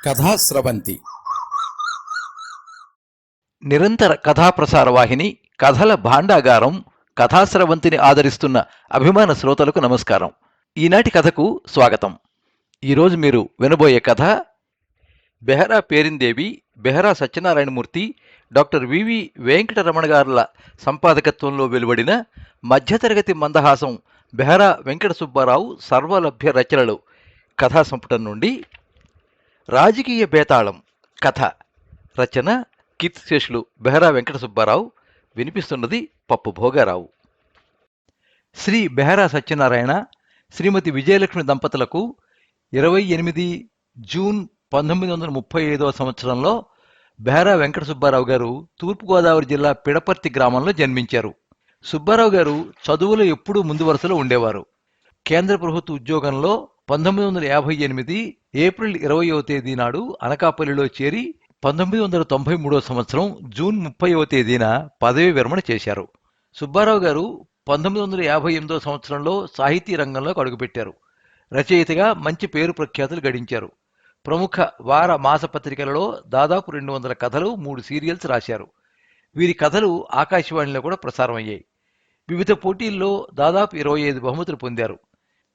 కథాస్రవంతి నిరంతర కథాప్రసార వాహిని కథల భాండాగారం కథాస్రవంతిని ఆదరిస్తున్న అభిమాన శ్రోతలకు నమస్కారం. ఈనాటి కథకు స్వాగతం. ఈరోజు మీరు వినబోయే కథ బెహరా పేరిందేవి, బెహరా సత్యనారాయణమూర్తి, డాక్టర్ వివి వెంకటరమణ గారుల సంపాదకత్వంలో వెలువడిన మధ్యతరగతి మందహాసం బెహరా వెంకట సుబ్బారావు సర్వలభ్య రచనలు కథా సంపుటం నుండి రాజకీయ బేతాళం కథ. రచన కీర్తిశేషులు బెహరా వెంకట సుబ్బారావు. వినిపిస్తున్నది పప్పు భోగారావు. శ్రీ బెహరా సత్యనారాయణ, శ్రీమతి విజయలక్ష్మి దంపతులకు 28 జూన్ 1935 సంవత్సరంలో బెహరా వెంకట సుబ్బారావు గారు తూర్పుగోదావరి జిల్లా పిడపర్తి గ్రామంలో జన్మించారు. సుబ్బారావు గారు చదువులో ఎప్పుడూ ముందు వరుసలో ఉండేవారు. కేంద్ర ప్రభుత్వ ఉద్యోగంలో 1958 ఏప్రిల్ 20వ తేదీ నాడు అనకాపల్లిలో చేరి 1993 సంవత్సరం జూన్ 30వ తేదీన పదవీ విరమణ చేశారు. సుబ్బారావు గారు 1958 సంవత్సరంలో సాహితీ రంగంలోకి అడుగుపెట్టారు. రచయితగా మంచి పేరు ప్రఖ్యాతులు గడించారు. ప్రముఖ వార మాసపత్రికలలో దాదాపు 200 కథలు, 3 సీరియల్స్ రాశారు. వీరి కథలు ఆకాశవాణిలో కూడా ప్రసారం అయ్యాయి. వివిధ పోటీల్లో దాదాపు 25 బహుమతులు పొందారు.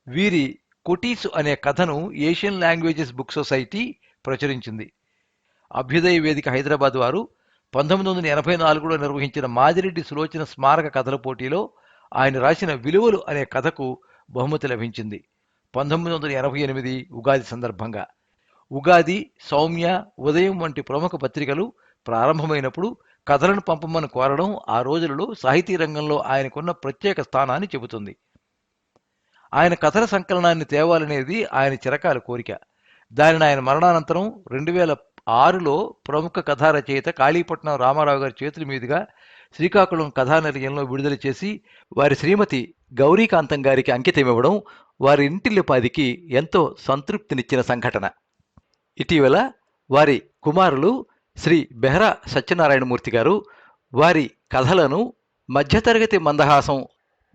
వీరి కొటీసు అనే కథను ఏషియన్ లాంగ్వేజెస్ బుక్ సొసైటీ ప్రచురించింది. అభ్యుదయ వేదిక హైదరాబాద్ వారు 1984లో నిర్వహించిన మాదిరెడ్డి సులోచన స్మారక కథల పోటీలో ఆయన రాసిన విలువలు అనే కథకు బహుమతి లభించింది. 1988 ఉగాది సందర్భంగా ఉగాది, సౌమ్య, ఉదయం వంటి ప్రముఖ పత్రికలు ప్రారంభమైనప్పుడు కథలను పంపమని కోరడం ఆ రోజులలో సాహితీ రంగంలో ఆయనకున్న ప్రత్యేక స్థానాన్ని చెబుతుంది. ఆయన కథల సంకలనాన్ని తేవాలనేది ఆయన చిరకాల కోరిక. దానిని ఆయన మరణానంతరం 2006లో ప్రముఖ కథా రచయిత కాళీపట్నం రామారావు గారి చేతుల మీదుగా శ్రీకాకుళం కథానిలయంలో విడుదల చేసి వారి శ్రీమతి గౌరీకాంతం గారికి అంకితమివ్వడం వారి ఇంటిల్లిపాదికి ఎంతో సంతృప్తినిచ్చిన సంఘటన. ఇటీవల వారి కుమారులు శ్రీ బెహరా సత్యనారాయణమూర్తి గారు వారి కథలను మధ్యతరగతి మందహాసం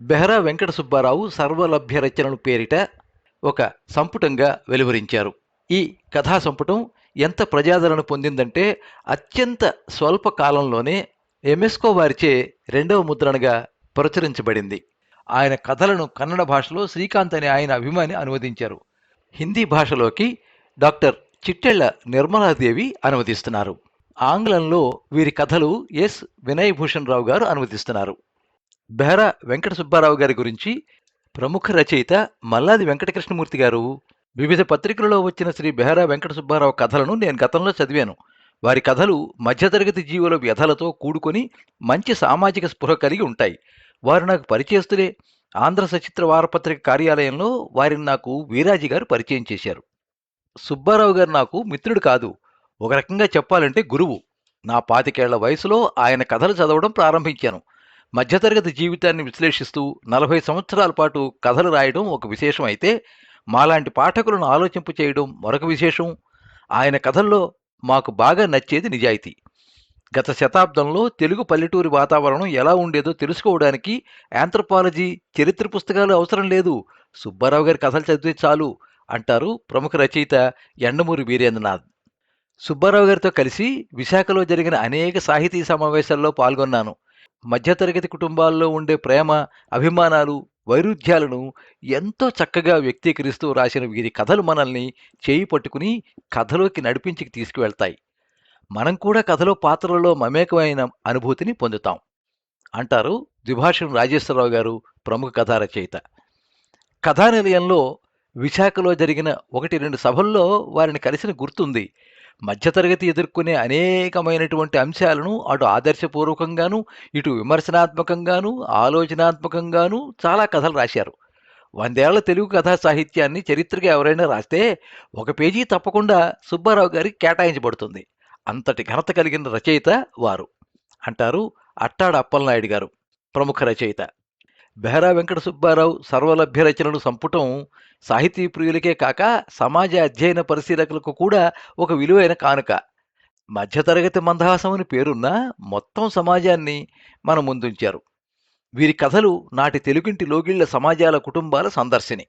బెహరా వెంకట సుబ్బారావు సర్వలభ్య రచనలు పేరిట ఒక సంపుటంగా వెలువరించారు. ఈ కథా సంపుటం ఎంత ప్రజాదరణ పొందిందంటే అత్యంత స్వల్ప కాలంలోనే ఎంఎస్కో వారిచే 2వ ముద్రణగా ప్రచురించబడింది. ఆయన కథలను కన్నడ భాషలో శ్రీకాంత్ అనే ఆయన అభిమాని అనువదించారు. హిందీ భాషలోకి డాక్టర్ చిట్టెళ్ల నిర్మలాదేవి అనువదిస్తున్నారు. ఆంగ్లంలో వీరి కథలు ఎస్ వినయ్ భూషణ్ రావు గారు అనువదిస్తున్నారు. బెహరా వెంకట సుబ్బారావు గారి గురించి ప్రముఖ రచయిత మల్లాది వెంకటకృష్ణమూర్తి గారు వివిధ పత్రికలలో వచ్చిన శ్రీ బెహరా వెంకట సుబ్బారావు కథలను నేను గతంలో చదివాను. వారి కథలు మధ్యతరగతి జీవుల వ్యధలతో కూడుకొని మంచి సామాజిక స్పృహ కలిగి ఉంటాయి. వారు నాకు పరిచయస్తులే. ఆంధ్ర సచిత్ర వారపత్రిక కార్యాలయంలో వారిని నాకు వీరాజీ గారు పరిచయం చేశారు. సుబ్బారావు గారు నాకు మిత్రుడు కాదు, ఒక రకంగా చెప్పాలంటే గురువు. నా 25 ఏళ్ల వయసులో ఆయన కథలు చదవడం ప్రారంభించాను. మధ్యతరగతి జీవితాన్ని విశ్లేషిస్తూ 40 సంవత్సరాల పాటు కథలు రాయడం ఒక విశేషం అయితే, మాలాంటి పాఠకులను ఆలోచింపు చేయడం మరొక విశేషం. ఆయన కథల్లో మాకు బాగా నచ్చేది నిజాయితీ. గత శతాబ్దంలో తెలుగు పల్లెటూరి వాతావరణం ఎలా ఉండేదో తెలుసుకోవడానికి ఆంథ్రపాలజీ, చరిత్ర పుస్తకాలు అవసరం లేదు, సుబ్బారావు గారి కథలు చదివితే చాలు అంటారు ప్రముఖ రచయిత యండమూరి వీరేంద్రనాథ్. సుబ్బారావు గారితో కలిసి విశాఖలో జరిగిన అనేక సాహితీ సమావేశాల్లో పాల్గొన్నాను. మధ్యతరగతి కుటుంబాల్లో ఉండే ప్రేమ, అభిమానాలు, వైరుధ్యాలను ఎంతో చక్కగా వ్యక్తీకరిస్తూ రాసిన వీరి కథలు మనల్ని చేయి పట్టుకుని కథలోకి నడిపించి తీసుకువెళ్తాయి. మనం కూడా కథలో పాత్రలలో మమేకమైన అనుభూతిని పొందుతాం అంటారు ద్విభాషం రాజేశ్వరరావు గారు, ప్రముఖ కథా రచయిత. కథానిలయంలో విశాఖలో జరిగిన 1-2 సభల్లో వారిని కలిసిన గుర్తుంది. మధ్యతరగతి ఎదుర్కొనే అనేకమైనటువంటి అంశాలను అటు ఆదర్శపూర్వకంగాను, ఇటు విమర్శనాత్మకంగాను, ఆలోచనాత్మకంగాను చాలా కథలు రాశారు. 100 ఏళ్ల తెలుగు కథా సాహిత్యాన్ని చరిత్రగా ఎవరైనా రాస్తే 1 పేజీ తప్పకుండా సుబ్బారావు గారికి కేటాయించబడుతుంది. అంతటి ఘనత కలిగిన రచయిత వారు అంటారు అట్టాడ అప్పలనాయుడు గారు, ప్రముఖ రచయిత. బెహరా వెంకట సుబ్బారావు సర్వలభ్య రచనలు సంపుటం సాహితీ ప్రియులకే కాక సమాజ అధ్యయన పరిశీలకులకు కూడా ఒక విలువైన కానుక. మధ్యతరగతి మందహాసం అని పేరున్న మొత్తం సమాజాన్ని మన ముందుంచారు. వీరి కథలు నాటి తెలుగింటి లోగిళ్ల సమాజాల కుటుంబాల సందర్శిని.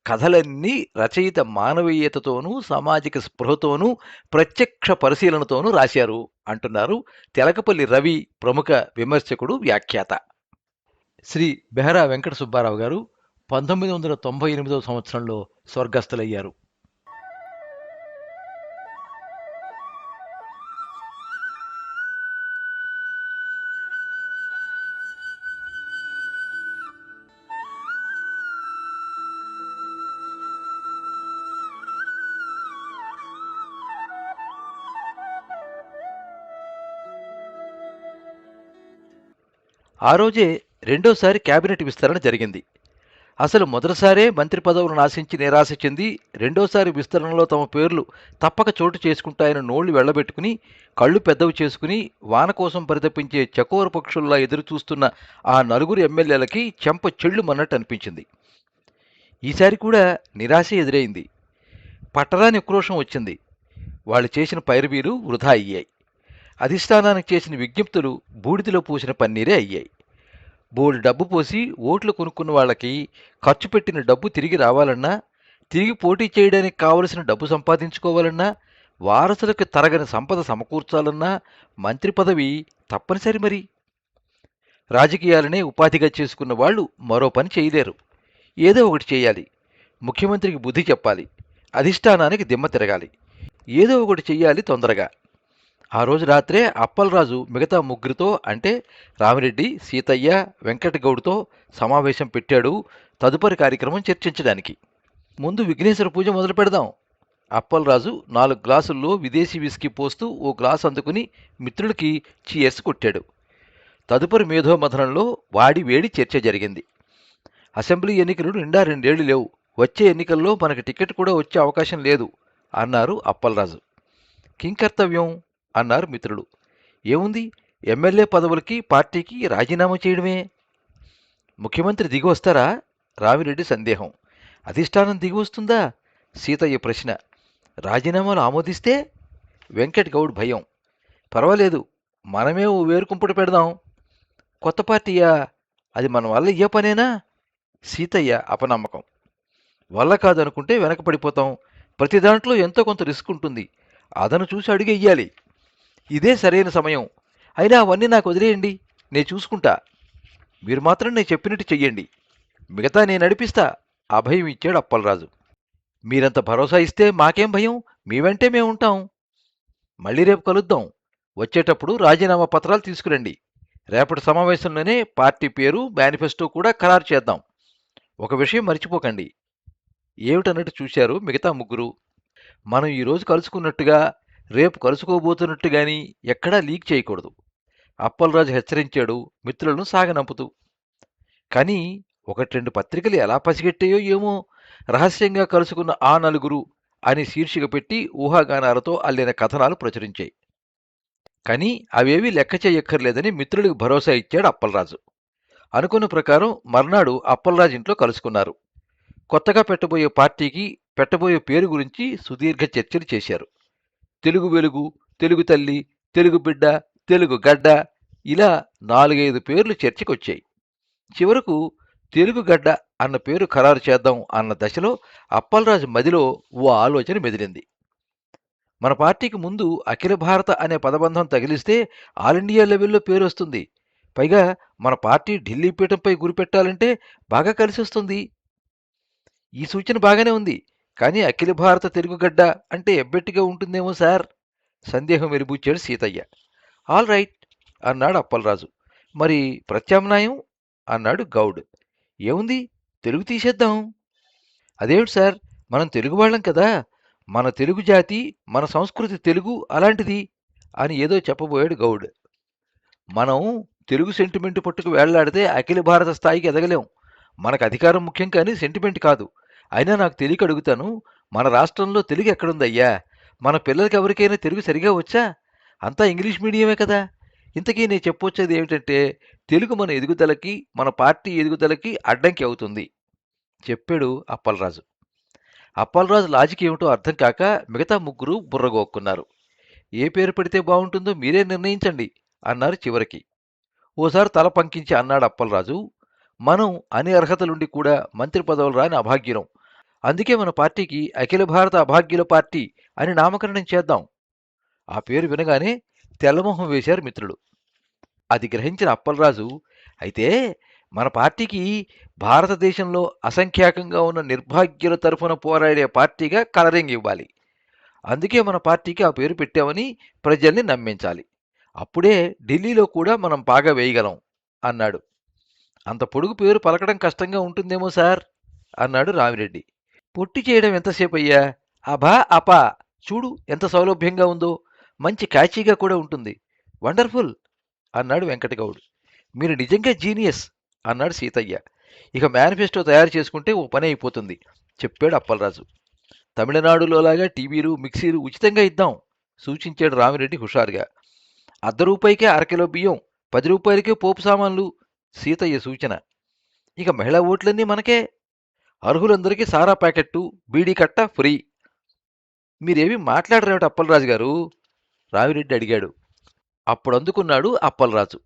కథలన్నీ రచయిత మానవీయతతోనూ సామాజిక స్పృహతోనూ ప్రత్యక్ష పరిశీలనతోనూ రాశారు అంటున్నారు తెలకపల్లి రవి, ప్రముఖ విమర్శకుడు, వ్యాఖ్యాత. శ్రీ బెహరా వెంకట సుబ్బారావు గారు 1998 సంవత్సరంలో స్వర్గస్థులయ్యారు. ఆ రోజే రెండోసారి కేబినెట్ విస్తరణ జరిగింది. అసలు మొదటిసారే మంత్రి పదవులను ఆశించి నిరాశ చెంది రెండోసారి విస్తరణలో తమ పేర్లు తప్పక చోటు చేసుకుంటాయని నోళ్లు వెళ్లబెట్టుకుని కళ్ళు పెద్దవి చేసుకుని వాన కోసం పరితపించే చకోర పక్షుల్లా ఎదురుచూస్తున్న ఆ నలుగురు ఎమ్మెల్యేలకి చెంప చెళ్ళుమన్నట్టు అనిపించింది. ఈసారి కూడా నిరాశ ఎదురైంది. పట్టరాని ఉక్రోషం వచ్చింది. వాళ్ళు చేసిన పైరువీలు వృధా అయ్యాయి. అధిష్టానానికి చేసిన విజ్ఞప్తులు బూడిదలో పూసిన పన్నీరే అయ్యాయి. బోల్డు డబ్బు పోసి ఓట్లు కొనుక్కున్న వాళ్ళకి ఖర్చు పెట్టిన డబ్బు తిరిగి రావాలన్నా, తిరిగి పోటీ చేయడానికి కావలసిన డబ్బు సంపాదించుకోవాలన్నా, వారసులకు తరగని సంపద సమకూర్చాలన్నా మంత్రి పదవి తప్పనిసరి. మరి రాజకీయాలనే ఉపాధిగా చేసుకున్న వాళ్ళు మరో పని చేయలేరు. ఏదో ఒకటి చేయాలి. ముఖ్యమంత్రికి బుద్ధి చెప్పాలి. అధిష్టానానికి దిమ్మ తిరగాలి. ఏదో ఒకటి చెయ్యాలి తొందరగా. ఆ రోజు రాత్రే అప్పలరాజు మిగతా ముగ్గురితో, అంటే రామిరెడ్డి, సీతయ్య, వెంకటగౌడ్తో సమావేశం పెట్టాడు తదుపరి కార్యక్రమం చర్చించడానికి. ముందు విఘ్నేశ్వర పూజ మొదలు పెడదాం. అప్పలరాజు 4 గ్లాసుల్లో విదేశీ విస్కీ పోస్తూ ఓ గ్లాసు అందుకుని మిత్రుడికి చీయర్స్ కొట్టాడు. తదుపరి మేధోమథనంలో వాడి వేడి చర్చ జరిగింది. అసెంబ్లీ ఎన్నికలు నిండా 2 ఏళ్లు లేవు. వచ్చే ఎన్నికల్లో మనకి టికెట్ కూడా వచ్చే అవకాశం లేదు అన్నారు అప్పలరాజు. కింకర్తవ్యం అన్నారు మిత్రుడు. ఏముంది, ఎమ్మెల్యే పదవులకి పార్టీకి రాజీనామా చేయడమే. ముఖ్యమంత్రి దిగి వస్తారా? రామిరెడ్డి సందేహం. అధిష్టానం దిగి వస్తుందా? సీతయ్య ప్రశ్న. రాజీనామాలు ఆమోదిస్తే? వెంకట్ గౌడ్ భయం. పర్వాలేదు, మనమే ఓ వేరుకుంపుట పెడదాం. కొత్త పార్టీయా? అది మన వల్ల ఏ పనేనా? సీతయ్య అపనమ్మకం. వల్ల కాదనుకుంటే వెనకపడిపోతాం. ప్రతి దాంట్లో ఎంతో కొంత రిస్క్ ఉంటుంది. అదను చూసి అడిగెయ్యాలి. ఇదే సరైన సమయం. అయినా అవన్నీ నాకు వదిలేయండి, నేను చూసుకుంటా. మీరు మాత్రం నేను చెప్పినట్టు చెయ్యండి. మిగతా నేను నడిపిస్తా అభయం ఇచ్చాడు అప్పలరాజు. మీరంత భరోసా ఇస్తే మాకేం భయం, మీ వెంటే మేముంటాం. మళ్ళీ రేపు కలుద్దాం. వచ్చేటప్పుడు రాజీనామా పత్రాలు తీసుకురండి. రేపటి సమావేశంలోనే పార్టీ పేరు, మేనిఫెస్టో కూడా ఖరారు చేద్దాం. ఒక విషయం మర్చిపోకండి. ఏమిటన్నట్టు చూశారు మిగతా ముగ్గురు. మనం ఈరోజు కలుసుకున్నట్టుగా రేపు కలుసుకోబోతున్నట్టు గాని ఎక్కడా లీక్ చేయకూడదు. అప్పలరాజు హెచ్చరించాడు మిత్రులను సాగనంపుతూ. కానీ 1-2 పత్రికలు ఎలా పసిగట్టాయో ఏమో, రహస్యంగా కలుసుకున్న ఆ నలుగురు అని శీర్షిక పెట్టి ఊహాగానాలతో అల్లిన కథనాలు ప్రచురించాయి. కానీ అవేవీ లెక్క చేయక్కర్లేదని మిత్రులకు భరోసా ఇచ్చాడు అప్పలరాజు. అనుకున్న ప్రకారం మర్నాడు అప్పలరాజు ఇంట్లో కలుసుకున్నారు. కొత్తగా పెట్టబోయే పార్టీకి పెట్టబోయే పేరు గురించి సుదీర్ఘ చర్చలు చేశారు. తెలుగు వెలుగు, తెలుగు తల్లి, తెలుగు బిడ్డ, తెలుగు గడ్డ, ఇలా 4-5 పేర్లు చర్చకొచ్చాయి. చివరకు తెలుగు గడ్డ అన్న పేరు ఖరారు చేద్దాం అన్న దశలో అప్పలరాజు మదిలో ఓ ఆలోచన మెదిలింది. మన పార్టీకి ముందు అఖిల భారత అనే పదబంధం తగిలిస్తే ఆల్ ఇండియా లెవెల్లో పేరు వస్తుంది. పైగా మన పార్టీ ఢిల్లీ పీఠంపై గురిపెట్టాలంటే బాగా కలిసొస్తుంది. ఈ సూచన బాగానే ఉంది. కానీ అఖిల భారత తెలుగుగడ్డ అంటే ఎబ్బెట్టిగా ఉంటుందేమో సార్, సందేహం వెలిబుచ్చాడు సీతయ్య. ఆల్ రైట్ అన్నాడు అప్పలరాజు. మరి ప్రత్యామ్నాయం అన్నాడు గౌడ్. ఏముంది, తెలుగు తీసేద్దాం. అదేమిటి సార్, మనం తెలుగు వాళ్ళం కదా, మన తెలుగు జాతి, మన సంస్కృతి తెలుగు అలాంటిది అని ఏదో చెప్పబోయాడు గౌడ్. మనం తెలుగు సెంటిమెంట్ పట్టుకు వేళ్లాడితే అఖిల భారత స్థాయికి ఎదగలేం. మనకు అధికారం ముఖ్యం కానీ సెంటిమెంట్ కాదు. అయినా నాకు తెలియక అడుగుతాను, మన రాష్ట్రంలో తెలుగు ఎక్కడుందయ్యా? మన పిల్లలకి ఎవరికైనా తెలుగు సరిగా వచ్చా? అంతా ఇంగ్లీష్ మీడియమే కదా. ఇంతకీ నేను చెప్పొచ్చేది ఏమిటంటే, తెలుగు మన ఎదుగుదలకి, మన పార్టీ ఎదుగుదలకి అడ్డంకి అవుతుంది చెప్పాడు అప్పలరాజు. అప్పలరాజు లాజిక్ ఏమిటో అర్థం కాక మిగతా ముగ్గురు బుర్రగోక్కున్నారు. ఏ పేరు పెడితే బాగుంటుందో మీరే నిర్ణయించండి అన్నారు చివరికి. ఓసారి తల పంకించి అన్నాడు అప్పలరాజు. మనం అన్ని అర్హతలుండి కూడా మంత్రి పదవులు రాని అభాగ్యులం. అందుకే మన పార్టీకి అఖిల భారత అభాగ్యుల పార్టీ అని నామకరణం చేద్దాం. ఆ పేరు వినగానే తెల్లమొహం వేశారు మిత్రులు. అది గ్రహించిన అప్పలరాజు, అయితే మన పార్టీకి భారతదేశంలో అసంఖ్యాకంగా ఉన్న నిర్భాగ్యుల తరఫున పోరాడే పార్టీగా కలరింగ్ ఇవ్వాలి. అందుకే మన పార్టీకి ఆ పేరు పెట్టామని ప్రజల్ని నమ్మించాలి. అప్పుడే ఢిల్లీలో కూడా మనం బాగా వేయగలం అన్నాడు. అంత పొడుగు పేరు పలకడం కష్టంగా ఉంటుందేమో సార్ అన్నాడు రామిరెడ్డి. పొట్టి చేయడం ఎంతసేపు అయ్యా? అభా అపా, చూడు ఎంత సౌలభ్యంగా ఉందో, మంచి క్యాచీగా కూడా ఉంటుంది. వండర్ఫుల్ అన్నాడు వెంకటగౌడ్. మీరు నిజంగా జీనియస్ అన్నాడు సీతయ్య. ఇక మేనిఫెస్టో తయారు చేసుకుంటే ఓ పని అయిపోతుంది చెప్పాడు అప్పలరాజు. తమిళనాడులోలాగా టీవీలు మిక్సీలు ఉచితంగా ఇద్దాం సూచించాడు రామిరెడ్డి హుషారుగా. ₹1 అరకిలో బియ్యం, ₹10 పోపు సామాన్లు సీతయ్య సూచన. ఇక మహిళా ఓట్లన్నీ మనకే. అర్హులందరికీ సారా ప్యాకెట్టు, బీడీ కట్ట ఫ్రీ. మీరేమీ మాట్లాడరేమిటి అప్పలరాజు గారు? రామిరెడ్డి అడిగాడు. అప్పుడు అందుకున్నాడు అప్పలరాజు.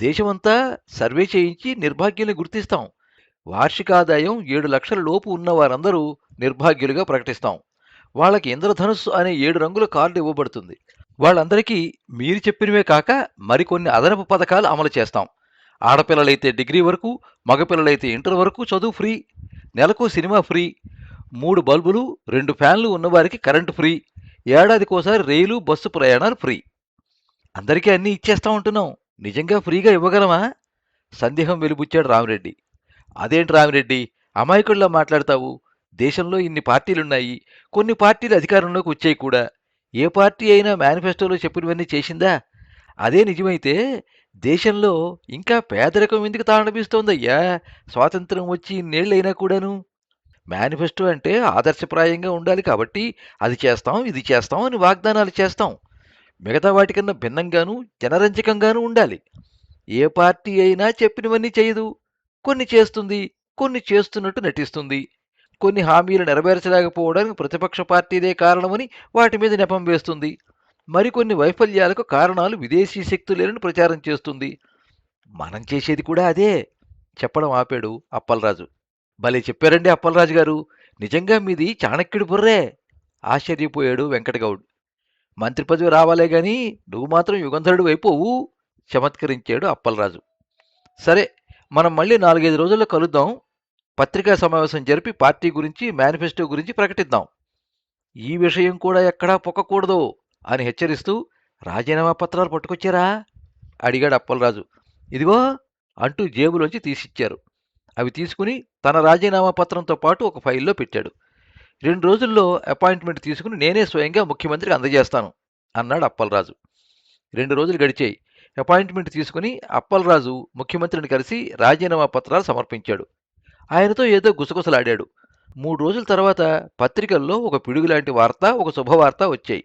దేశమంతా సర్వే చేయించి నిర్భాగ్యుల్ని గుర్తిస్తాం. వార్షికాదాయం 7 లక్షల లోపు ఉన్న వారందరూ నిర్భాగ్యులుగా ప్రకటిస్తాం. వాళ్ళకి ఇంద్రధనుస్సు అనే 7 రంగుల కార్డు ఇవ్వబడుతుంది. వాళ్ళందరికీ మీరు చెప్పినవే కాక మరికొన్ని అదనపు పథకాలు అమలు చేస్తాం. ఆడపిల్లలైతే డిగ్రీ వరకు, మగపిల్లలైతే ఇంటర్ వరకు చదువు ఫ్రీ. నెలకు సినిమా ఫ్రీ. 3 బల్బులు 2 ఫ్యాన్లు ఉన్నవారికి కరెంటు ఫ్రీ. ఏడాదికోసారి రైలు బస్సు ప్రయాణాలు ఫ్రీ. అందరికీ అన్నీ ఇచ్చేస్తామంటున్నాం. నిజంగా ఫ్రీగా ఇవ్వగలమా? సందేహం వెలిబుచ్చాడు రామిరెడ్డి. అదేంటి రామిరెడ్డి, అమాయకుల్లా మాట్లాడతావు? దేశంలో ఇన్ని పార్టీలున్నాయి. కొన్ని పార్టీలు అధికారంలోకి వచ్చాయి కూడా. ఏ పార్టీ అయినా మేనిఫెస్టోలో చెప్పినవన్నీ చేసిందా? అదే నిజమైతే దేశంలో ఇంకా పేదరికం ఎందుకు తాండబిస్తోందయ్యా, స్వాతంత్రం వచ్చి ఇన్నేళ్లైనా కూడాను? మేనిఫెస్టో అంటే ఆదర్శప్రాయంగా ఉండాలి కాబట్టి అది చేస్తాం ఇది చేస్తాం అని వాగ్దానాలు చేస్తాం. మిగతా వాటికన్నా భిన్నంగానూ జనరంజకంగానూ ఉండాలి. ఏ పార్టీ అయినా చెప్పినవన్నీ చేయదు. కొన్ని చేస్తుంది, కొన్ని చేస్తున్నట్టు నటిస్తుంది. కొన్ని హామీలు నెరవేర్చలేకపోవడానికి ప్రతిపక్ష పార్టీదే కారణమని వాటి మీద నెపం వేస్తుంది. మరికొన్ని వైఫల్యాలకు కారణాలు విదేశీ శక్తులేనని ప్రచారం చేస్తుంది. మనం చేసేది కూడా అదే చెప్పడం ఆపాడు అప్పలరాజు. భలే చెప్పారండి అప్పలరాజు గారు, నిజంగా మీది చాణక్యుడి బుర్రే ఆశ్చర్యపోయాడు వెంకటగౌడ్. మంత్రి పదవి రావాలే గాని నువ్వు మాత్రం యుగంధరుడు అయిపోవు చమత్కరించాడు అప్పలరాజు. సరే, మనం మళ్ళీ 4-5 రోజుల్లో కలుద్దాం. పత్రికా సమావేశం జరిపి పార్టీ గురించి మేనిఫెస్టో గురించి ప్రకటిద్దాం. ఈ విషయం కూడా ఎక్కడా పొక్కకూడదు అని హెచ్చరిస్తూ రాజీనామా పత్రాలు పట్టుకొచ్చారా అడిగాడు అప్పలరాజు. ఇదిగో అంటూ జేబులోంచి తీసిచ్చారు. అవి తీసుకుని తన రాజీనామా పత్రంతో పాటు ఒక ఫైల్లో పెట్టాడు. 2 రోజుల్లో అపాయింట్మెంట్ తీసుకుని నేనే స్వయంగా ముఖ్యమంత్రికి అందజేస్తాను అన్నాడు అప్పలరాజు. 2 రోజులు గడిచాయి. అపాయింట్మెంట్ తీసుకుని అప్పలరాజు ముఖ్యమంత్రిని కలిసి రాజీనామా పత్రాలు సమర్పించాడు. ఆయనతో ఏదో గుసగుసలాడాడు. 3 రోజుల తర్వాత పత్రికల్లో ఒక పిడుగులాంటి వార్త, ఒక శుభవార్త వచ్చాయి.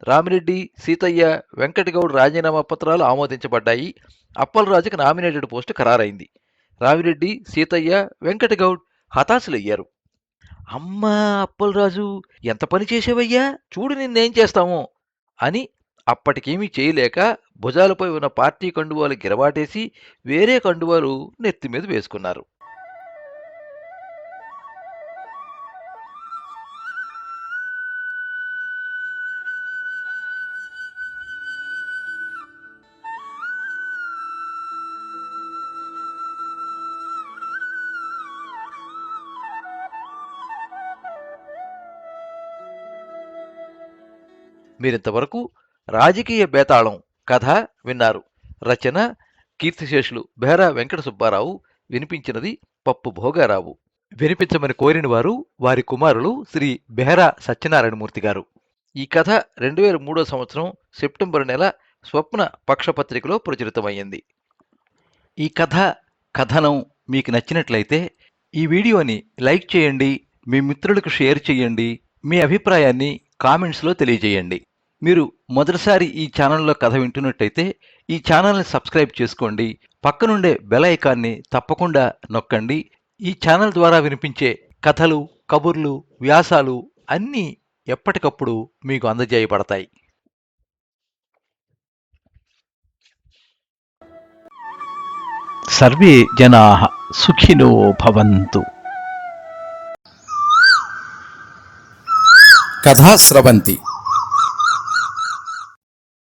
రామిరెడ్డి, సీతయ్య, వెంకటగౌడ్ రాజీనామా పత్రాలు ఆమోదించబడ్డాయి. అప్పలరాజుకి నామినేటెడ్ పోస్టు ఖరారైంది. రామిరెడ్డి, సీతయ్య, వెంకటగౌడ్ హతాశులయ్యారు. అమ్మా అప్పలరాజు, ఎంత పని చేసేవయ్యా, చూడు నిన్నేం చేస్తామో అని అప్పటికేమీ చేయలేక భుజాలపై ఉన్న పార్టీ కండువాలు గిరవాటేసి వేరే కండువాలు నెత్తిమీద వేసుకున్నారు. మీరింతవరకు రాజకీయ బేతాళం కథ విన్నారు. రచన కీర్తిశేషులు బెహరా వెంకట సుబ్బారావు. వినిపించినది పప్పు భోగారావు. వినిపించమని కోరిన వారు వారి కుమారులు శ్రీ బెహరా సత్యనారాయణమూర్తి గారు. ఈ కథ 2003 సంవత్సరం సెప్టెంబర్ నెల స్వప్న పక్షపత్రికలో ప్రచురితమైంది. ఈ కథనం మీకు నచ్చినట్లయితే ఈ వీడియోని లైక్ చేయండి, మీ మిత్రులకు షేర్ చేయండి, మీ అభిప్రాయాన్ని కామెంట్స్లో తెలియజేయండి. మీరు మొదటిసారి ఈ ఛానల్లో కథ వింటున్నట్టయితే ఈ ఛానల్ని సబ్స్క్రైబ్ చేసుకోండి. పక్కనుండే బెల్ ఐకాన్ని తప్పకుండా నొక్కండి. ఈ ఛానల్ ద్వారా వినిపించే కథలు, కబుర్లు, వ్యాసాలు అన్నీ ఎప్పటికప్పుడు మీకు అందజేయబడతాయి. సర్వే జనాః సుఖినో భవంతు. కథా స్రవంతి